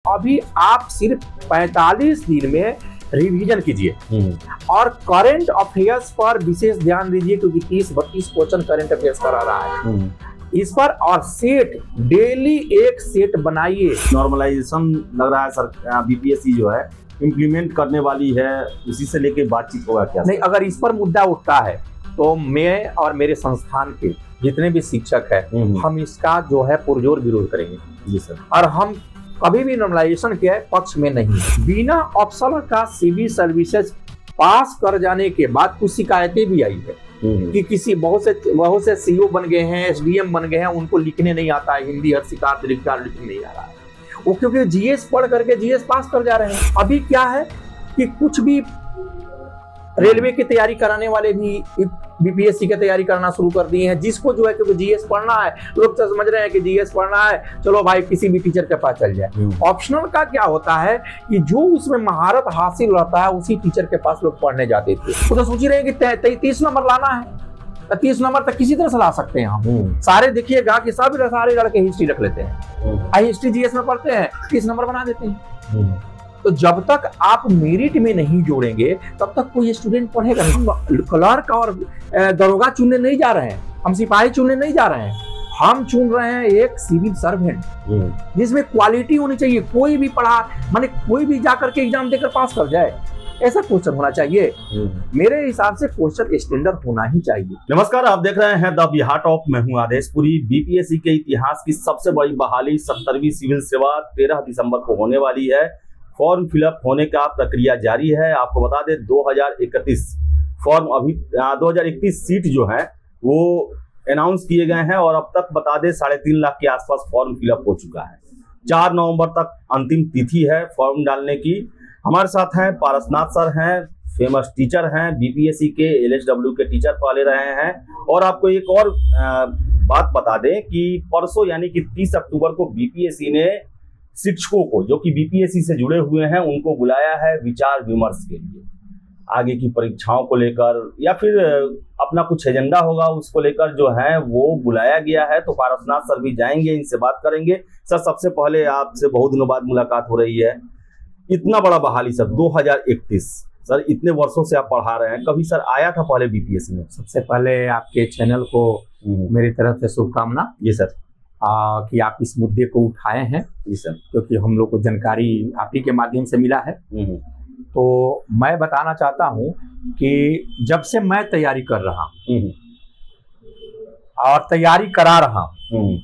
अभी आप सिर्फ 45 दिन में रिवीजन कीजिए और करंट अफेयर्स पर विशेष ध्यान दीजिए, क्योंकि 30-32 क्वेश्चन करंट अफेयर्स करा रहा है इस पर। और सेट डेली एक सेट बनाइए। नॉर्मलाइजेशन लग रहा है सर, बीपीएससी जो है इम्प्लीमेंट करने वाली है, उसी से लेके बातचीत होगा क्या? नहीं, अगर इस पर मुद्दा उठता है तो मैं और मेरे संस्थान के जितने भी शिक्षक है हम इसका जो है पुरजोर विरोध करेंगे। जी सर। और हम कभी भी नॉर्मलाइजेशन के पक्ष में नहीं। बिना ऑप्शनल का सिविल सर्विसेज पास कर जाने के बाद कुछ शिकायतें भी आई है कि किसी बहुत से सीओ बन गए हैं, एसडीएम बन गए हैं, उनको लिखने नहीं आता है, हिंदी हर शिकार लिखने नहीं आ रहा है वो, क्योंकि जीएस पढ़ करके जीएस पास कर जा रहे हैं। अभी क्या है कि कुछ भी रेलवे की तैयारी कराने वाले भी बीपीएससी की तैयारी करना शुरू कर दिए हैं, जिसको जो है क्योंकि जीएस पढ़ना है, लोग तो समझ रहे हैं कि जीएस पढ़ना है, चलो भाई किसी भी टीचर के पास चल जाए। ऑप्शनल का क्या होता है कि जो उसमें महारत हासिल रहता है उसी टीचर के पास लोग पढ़ने जाते थे। वो तो सोच ही रहे हैं कि 30 नंबर लाना है, 30 नंबर तक किसी तरह से ला सकते हैं हम। सारे देखिएगा कि सारे लड़के हिस्ट्री रख लेते हैं, हिस्ट्री जीएस में पढ़ते हैं, 30 नंबर बना देते हैं। तो जब तक आप मेरिट में नहीं जोड़ेंगे तब तक कोई स्टूडेंट पढ़ेगा नहीं। क्लर्क और दरोगा चुनने नहीं जा रहे हैं, हम सिपाही चुनने नहीं जा रहे हैं, हम चुन रहे हैं एक सिविल सर्वेंट जिसमें क्वालिटी होनी चाहिए। कोई भी पढ़ा माने कोई भी जाकर के एग्जाम देकर पास कर जाए, ऐसा क्वेश्चन होना चाहिए। मेरे हिसाब से क्वेश्चन स्टैंडर्ड होना ही चाहिए। नमस्कार, आप देख रहे हैं द बिहार टॉप। मैं हूं आदेशपुरी। बीपीएससी के इतिहास की सबसे बड़ी बहाली 70वीं सिविल सेवा 13 दिसंबर को होने वाली है। फॉर्म फिलअप होने का प्रक्रिया जारी है। आपको बता दें 2031 फॉर्म अभी 2031 सीट जो है वो अनाउंस किए गए हैं और अब तक बता दें 3.5 लाख के आसपास फॉर्म फिलअप हो चुका है। 4 नवंबर तक अंतिम तिथि है फॉर्म डालने की। हमारे साथ हैं पारसनाथ सर हैं, फेमस टीचर हैं, बीपीएससी के एलएचडब्ल्यू के टीचर पाले रहे हैं। और आपको एक और बात बता दें कि परसों यानी कि 30 अक्टूबर को बीपीएससी ने शिक्षकों को जो कि बीपीएससी से जुड़े हुए हैं उनको बुलाया है विचार विमर्श के लिए, आगे की परीक्षाओं को लेकर या फिर अपना कुछ एजेंडा होगा उसको लेकर जो है वो बुलाया गया है। तो पारसनाथ सर भी जाएंगे, इनसे बात करेंगे। सर, सबसे पहले आपसे बहुत दिनों बाद मुलाकात हो रही है। इतना बड़ा बहाली सर 2031, सर इतने वर्षों से आप पढ़ा रहे हैं, कभी सर आया था पहले बीपीएससी में? सबसे पहले आपके चैनल को मेरी तरफ से शुभकामना। जी सर। कि आप इस मुद्दे को उठाए हैं। जी सर। क्योंकि हम लोग को जानकारी आप ही के माध्यम से मिला है। तो मैं बताना चाहता हूं कि जब से मैं तैयारी कर रहा हूं और तैयारी करा रहा हूं,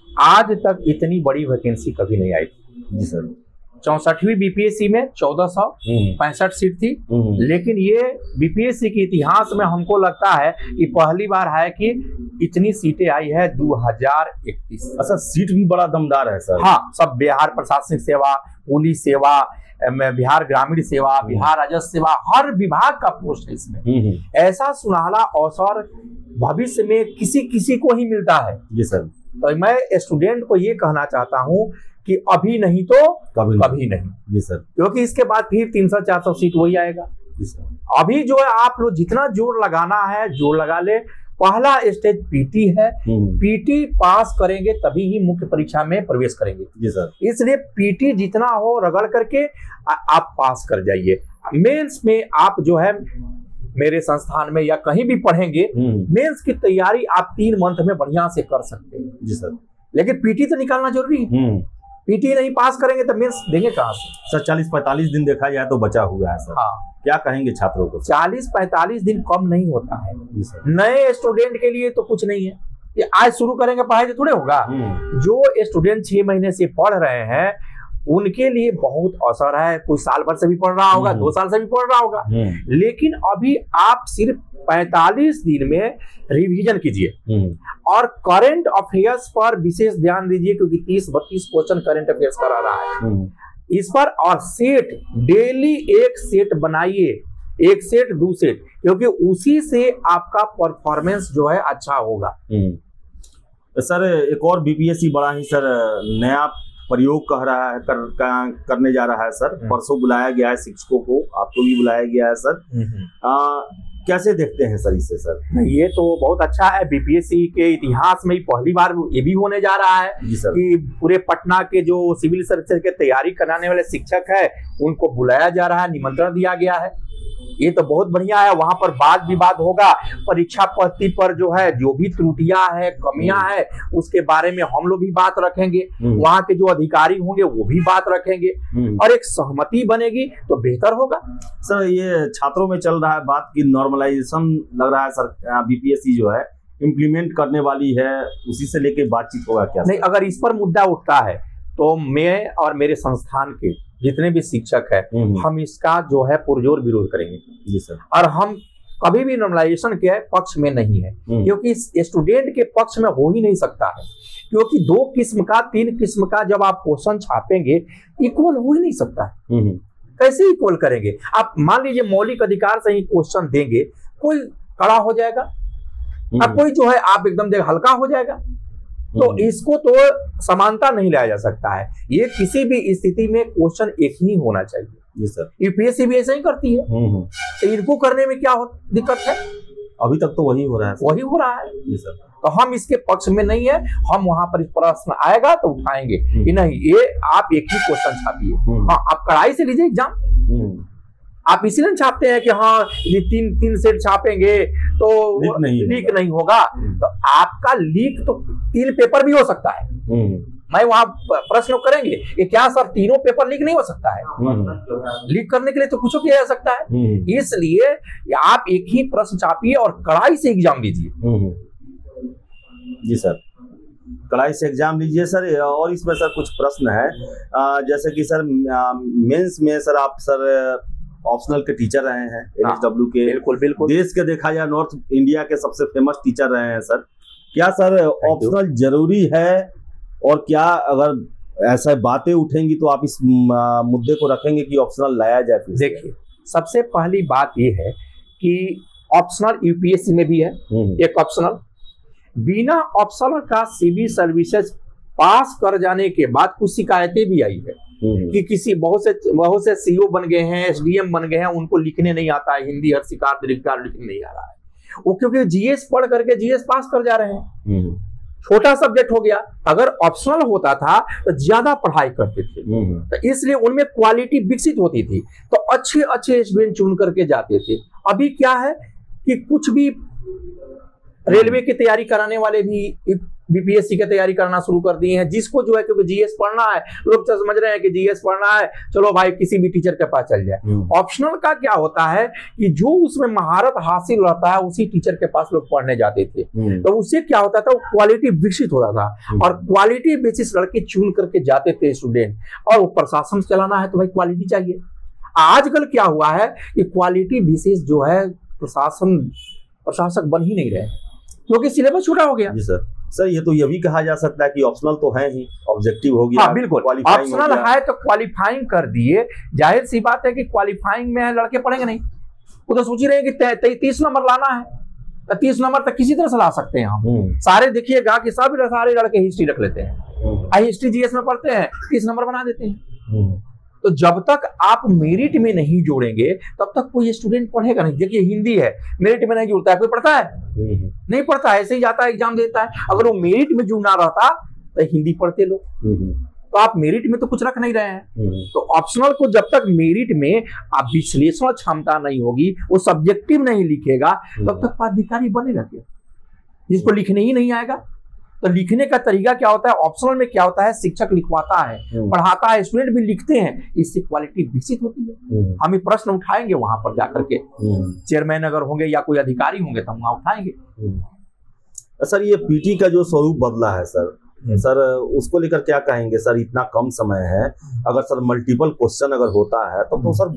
आज तक इतनी बड़ी वैकेंसी कभी नहीं आई थी। जी सर। 64वीं बीपीएससी में 1465 सीट थी, लेकिन ये बीपीएससी के इतिहास में हमको लगता है कि पहली बार है कि इतनी सीटें आई है 2031। अच्छा, सीट भी बड़ा दमदार है सर। हाँ, सब बिहार प्रशासनिक सेवा, पुलिस सेवा, बिहार ग्रामीण सेवा, बिहार राजस्व सेवा, हर विभाग का पोस्ट है इसमें। ऐसा सुनहरा अवसर भविष्य में किसी को ही मिलता है। जी सर। तो मैं स्टूडेंट को ये कहना चाहता हूँ कि अभी नहीं तो कभी नहीं। जी सर। क्योंकि इसके बाद फिर 300-400 सीट वही आएगा। जी सर। अभी जो है आप लोग जितना जोर लगाना है जोर लगा ले। पहला स्टेज पीटी है, पीटी पास करेंगे तभी ही मुख्य परीक्षा में प्रवेश करेंगे। जी सर। इसलिए पीटी जितना हो रगड़ करके आप पास कर जाइए। मेंस में आप जो है मेरे संस्थान में या कहीं भी पढ़ेंगे, मेंस की तैयारी आप 3 मंथ में बढ़िया से कर सकते हैं। जी सर। लेकिन पीटी तो निकालना जरूरी है। पीटी नहीं पास करेंगे तो मेंस देंगे कहाँ से? सर 40-45 दिन देखा जाए तो बचा हुआ है सर। हाँ, क्या कहेंगे छात्रों को? 40-45 दिन कम नहीं होता है। जी सर। नए स्टूडेंट के लिए तो कुछ नहीं है, ये आज शुरू करेंगे पढ़ाई तो थोड़े होगा। जो स्टूडेंट 6 महीने से पढ़ रहे हैं उनके लिए बहुत असर है। कोई साल भर से भी पढ़ रहा होगा, 2 साल से भी पढ़ रहा होगा, लेकिन अभी आप सिर्फ 45 दिन में रिवीजन कीजिए और करंट अफेयर्स पर विशेष ध्यान दीजिए, क्योंकि 30-32 क्वेश्चन करंट अफेयर्स करा रहा है इस पर। और सेट डेली एक सेट बनाइए, 1 सेट 2 सेट, क्योंकि उसी से आपका परफॉर्मेंस जो है अच्छा होगा। सर एक और बीपीएससी बड़ा ही सर नया प्रयोग कह रहा है करने जा रहा है सर। परसों बुलाया गया है शिक्षकों को, आपको भी बुलाया गया है सर। कैसे देखते हैं सर इसे सर? नहीं, ये तो बहुत अच्छा है। बीपीएससी के इतिहास में पहली बार ये भी होने जा रहा है जी सर। कि पूरे पटना के जो सिविल सर्विसेज के तैयारी कराने वाले शिक्षक है उनको बुलाया जा रहा है, निमंत्रण दिया गया है। ये तो बहुत बढ़िया है। वहां पर वाद विवाद होगा, परीक्षा पद्धति पर जो है जो भी त्रुटियां है, कमियां है, उसके बारे में हम लोग भी बात रखेंगे, वहां के जो अधिकारी होंगे वो भी बात रखेंगे और एक सहमति बनेगी तो बेहतर होगा। सर ये छात्रों में चल रहा है बात की नॉर्मलाइजेशन, लग रहा है सर बीपीएससी जो है इम्प्लीमेंट करने वाली है, उसी से लेके बातचीत होगा क्या? नहीं, अगर इस पर मुद्दा उठता है तो मैं और मेरे संस्थान के जितने भी शिक्षक है हम इसका जो है पुरजोर विरोध करेंगे। जी सर। और हम कभी भी नॉर्मलाइजेशन के पक्ष में नहीं है, क्योंकि स्टूडेंट के पक्ष में हो ही नहीं सकता है, क्योंकि 2 किस्म का 3 किस्म का जब आप क्वेश्चन छापेंगे इक्वल हो ही नहीं सकता है। कैसे इक्वल करेंगे? आप मान लीजिए मौलिक अधिकार से ही क्वेश्चन देंगे, कोई कड़ा हो जाएगा और कोई जो है आप एकदम देख हल्का हो जाएगा, तो इसको तो समानता नहीं लाया जा सकता है। ये किसी भी स्थिति में क्वेश्चन एक ही होना चाहिए। जी सर। यूपीएससी भी ऐसा ही करती है, तो इनको करने में क्या दिक्कत है? अभी तक तो वही हो रहा है। वही हो रहा है। जी सर। तो हम इसके पक्ष में नहीं है। हम वहां पर इस प्रश्न आएगा तो उठाएंगे कि नहीं, ये आप एक ही क्वेश्चन छापिए। हाँ, आप कड़ाई से लीजिए एग्जाम। आप इसलिए छापते हैं कि हाँ ये 3 सेट छापेंगे तो लीक नहीं होगा, तो आपका लीक तो 3 पेपर भी हो सकता है। मैं वहां प्रश्न करेंगे कि क्या सर तीनों पेपर लीक नहीं हो सकता है? लीक करने के लिए तो कुछ किया जा सकता है। इसलिए आप एक ही प्रश्न छापिए और कड़ाई से एग्जाम लीजिए। जी सर, कड़ाई से एग्जाम लीजिए सर। और इसमें सर कुछ प्रश्न है, जैसे कि सर मेंस में सर आप सर ऑप्शनल के टीचर रहे हैं, NSW के। बिल्कुल बिल्कुल। देश के देखा जाए नॉर्थ इंडिया के सबसे फेमस टीचर रहे हैं सर। क्या सर ऑप्शनल जरूरी है, और क्या अगर ऐसा बातें उठेंगी तो आप इस मुद्दे को रखेंगे कि ऑप्शनल लाया जाए? देखिए, सबसे पहली बात यह है कि ऑप्शनल यूपीएससी में भी है एक ऑप्शनल। बिना ऑप्शनल का सिविल सर्विसेज पास कर जाने के बाद कुछ शिकायतें भी आई है कि किसी बहुत से सीओ बन गए हैं, एसडीएम बन गए हैं, उनको लिखने नहीं आता है हिंदी, हर शिकार दीर्घकार लिखने नहीं आ रहा है। वो क्योंकि जीएस पढ़ करके जीएस पास कर जा रहे हैं। छोटा सब्जेक्ट हो गया। अगर ऑप्शनल होता था तो ज्यादा पढ़ाई करते थे, तो इसलिए उनमें क्वालिटी विकसित होती थी, तो अच्छे स्टूडेंट चुन करके जाते थे। अभी क्या है कि कुछ भी रेलवे की तैयारी कराने वाले भी बीपीएससी की तैयारी करना शुरू कर दिए हैं, जिसको जो है क्योंकि जीएस पढ़ना है, लोग तो समझ रहे हैं कि जीएस पढ़ना है, चलो भाई किसी भी टीचर के पास चल जाए। ऑप्शनल का क्या होता है कि जो उसमें महारत हासिल रहता है उसी टीचर के पास लोग पढ़ने जाते थे, तो उससे क्या होता था, वो क्वालिटी विकसित होता था। और क्वालिटी बेसिस लड़के चुन करके जाते थे स्टूडेंट, और वो प्रशासन चलाना है तो भाई क्वालिटी चाहिए। आजकल क्या हुआ है कि क्वालिटी बेसिस जो है प्रशासक बन ही नहीं रहे, क्योंकि सिलेबस छोटा हो गया। जी सर, ये तो ये भी कहा जा सकता है कि ऑप्शनल तो है ही, ऑब्जेक्टिव हो गया। हाँ बिल्कुल, ऑप्शनल है तो क्वालिफाइंग कर दिए। जाहिर सी बात है कि क्वालिफाइंग में है, लड़के पढ़ेंगे नहीं। वो तो सोच ही रहे हैं कि 30 नंबर लाना है, 30 नंबर तक किसी तरह से ला सकते हैं हम। सारे देखिएगा कि सारे लड़के हिस्ट्री रख लेते हैं, हिस्ट्री जीएस में पढ़ते हैं, 30 नंबर बना देते हैं। तो जब तक आप मेरिट में नहीं जोड़ेंगे तब तक कोई स्टूडेंट पढ़ेगा नहीं। देखिए हिंदी है, मेरिट में नहीं जुड़ता है, कोई पढ़ता है? नहीं पढ़ता है, ऐसे ही जाता है एग्जाम देता है। अगर वो मेरिट में जुड़ना रहता तो हिंदी पढ़ते लोग। तो आप मेरिट में तो कुछ रख नहीं रहे हैं। तो ऑप्शनल को जब तक मेरिट में आप विश्लेषण क्षमता नहीं होगी, वो सब्जेक्टिव नहीं लिखेगा, तब तक पदाधिकारी बनेगा क्या? जिसको लिखने ही नहीं आएगा। तो लिखने का तरीका क्या होता है, ऑप्शनल में क्या होता है, शिक्षक लिखवाता है, पढ़ाता है, स्टूडेंट भी लिखते हैं, इससे क्वालिटी विकसित होती है। हम ये प्रश्न उठाएंगे वहां पर जाकर के, चेयरमैन अगर होंगे या कोई अधिकारी होंगे तो हम वहां उठाएंगे। सर ये पीटी का जो स्वरूप बदला है सर उसको लेकर क्या कहेंगे सर? इतना कम समय है, अगर सर मल्टीपल क्वेश्चन अगर होता है तब तो सर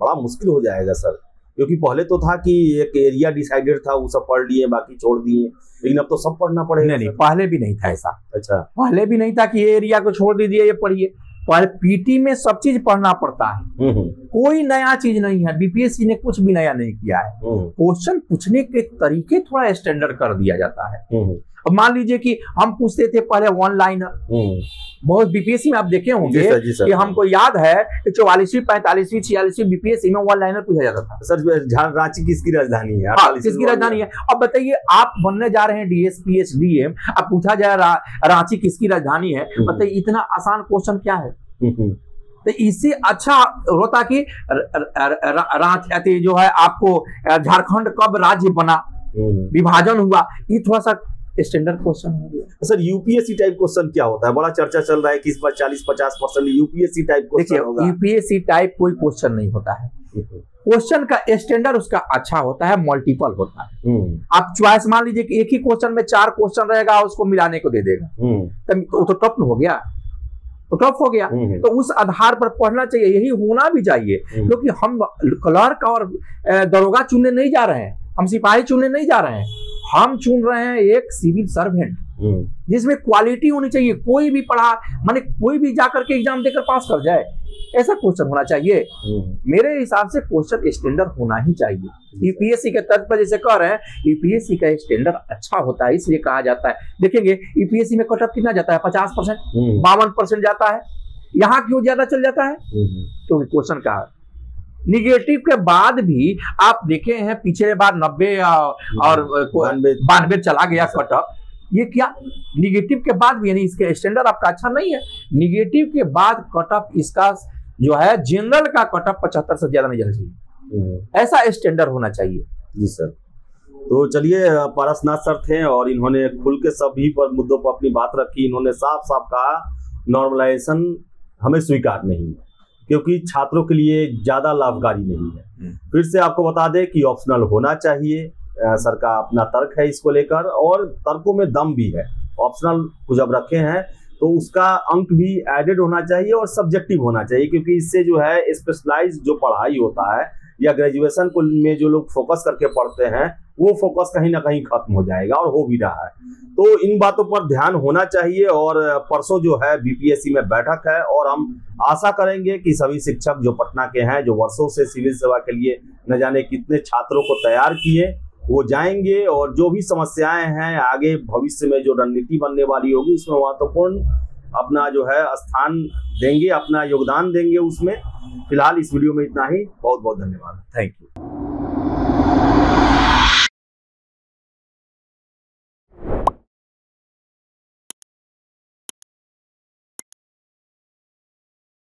बड़ा मुश्किल हो जाएगा सर, क्योंकि पहले तो था कि एक एरिया डिसाइडेड था, वो सब पढ़ लिए बाकी छोड़ दिए, लेकिन अब तो सब पढ़ना पड़ेगा। नहीं, पहले भी नहीं था ऐसा। अच्छा, पहले भी नहीं था कि ये एरिया को छोड़ दीजिए ये पढ़िए। पहले पीटी में सब चीज पढ़ना पड़ता है, कोई नया चीज नहीं है। बीपीएससी ने कुछ भी नया नहीं किया है। क्वेश्चन पूछने के तरीके थोड़ा स्टैंडर्ड कर दिया जाता है। अब मान लीजिए कि हम पूछते थे पहले ऑनलाइनर, बहुत बीपीएससी में आप देखे होंगे कि हमको याद है कि 44वीं 45वीं 46वीं बीपीएससी में ऑनलाइनर पूछा जाता था। सर रांची किसकी राजधानी है? हाँ, किसकी राजधानी है? अब बताइए, आप बनने जा रहे हैं डीएसपी एसडीएम, अब पूछा जाए रांची किसकी राजधानी है, बताइए इतना आसान क्वेश्चन क्या है? तो इससे अच्छा होता कि रांची जो है आपको झारखंड कब राज्य बना, विभाजन हुआ, ये थोड़ा सा स्टैंडर्ड क्वेश्चन हो गया। सर यूपीएससी टाइप क्वेश्चन क्या होता है? बड़ा चर्चा चल रहा है कि इस बार 40-50% यूपीएससी टाइप क्वेश्चन होगा। यूपीएससी टाइप कोई क्वेश्चन नहीं होता है। क्वेश्चन का स्टैंडर्ड उसका अच्छा होता है, मल्टीपल होता है। आप चॉइस मान लीजिए कि एक ही क्वेश्चन में 4 क्वेश्चन रहेगा, उसको मिलाने को दे देगा, तो टफ हो गया, तो टफ हो गया। तो उस आधार पर पढ़ना चाहिए, यही होना भी चाहिए, क्योंकि हम क्लर्क और दरोगा चुनने नहीं जा रहे हैं, हम सिपाही चुनने नहीं जा रहे हैं, हम चुन रहे हैं एक सिविल सर्वेंट जिसमें क्वालिटी होनी चाहिए। कोई भी पढ़ा माने कोई भी जाकर के एग्जाम देकर पास कर जाए, ऐसा क्वेश्चन होना चाहिए। मेरे हिसाब से क्वेश्चन स्टैंडर्ड होना ही चाहिए। यूपीएससी के तर्ज पर जैसे कह रहे हैं, यूपीएससी का स्टैंडर्ड अच्छा होता है, इसलिए कहा जाता है। देखेंगे यूपीएससी में कट ऑफ कितना जाता है? 50%, 52% जाता है। यहाँ क्यों ज्यादा चल जाता है? क्योंकि क्वेश्चन का निगेटिव के बाद भी आप देखे हैं पिछले बार 90 और 92 चला गया कट ऑफ। ये क्या निगेटिव के बाद भी, यानी इसके स्टैंडर्ड आपका अच्छा नहीं है। निगेटिव के बाद कट ऑफ इसका जो है जनरल का कट ऑफ 75 से ज्यादा नहीं जाना चाहिए, ऐसा स्टैंडर्ड होना चाहिए। जी सर। तो चलिए, पारसनाथ सर थे और इन्होंने खुल के सभी पर मुद्दों पर अपनी बात रखी। इन्होंने साफ साफ कहा नॉर्मलाइजेशन हमें स्वीकार नहीं, क्योंकि छात्रों के लिए ज्यादा लाभकारी नहीं है। फिर से आपको बता दें कि ऑप्शनल होना चाहिए, सर का अपना तर्क है इसको लेकर, और तर्कों में दम भी है। ऑप्शनल को जब रखे हैं तो उसका अंक भी एडेड होना चाहिए और सब्जेक्टिव होना चाहिए, क्योंकि इससे जो है स्पेशलाइज जो पढ़ाई होता है या ग्रेजुएशन को में जो लोग फोकस करके पढ़ते हैं, वो फोकस कहीं ना कहीं खत्म हो जाएगा, और हो भी रहा है। तो इन बातों पर ध्यान होना चाहिए। और परसों जो है बीपीएससी में बैठक है, और हम आशा करेंगे कि सभी शिक्षक जो पटना के हैं, जो वर्षों से सिविल सेवा के लिए न जाने कितने छात्रों को तैयार किए, वो जाएंगे और जो भी समस्याएं हैं आगे भविष्य में जो रणनीति बनने वाली होगी उसमें महत्वपूर्ण अपना जो है स्थान देंगे, अपना योगदान देंगे उसमें। फिलहाल इस वीडियो में इतना ही। बहुत बहुत धन्यवाद। Thank you.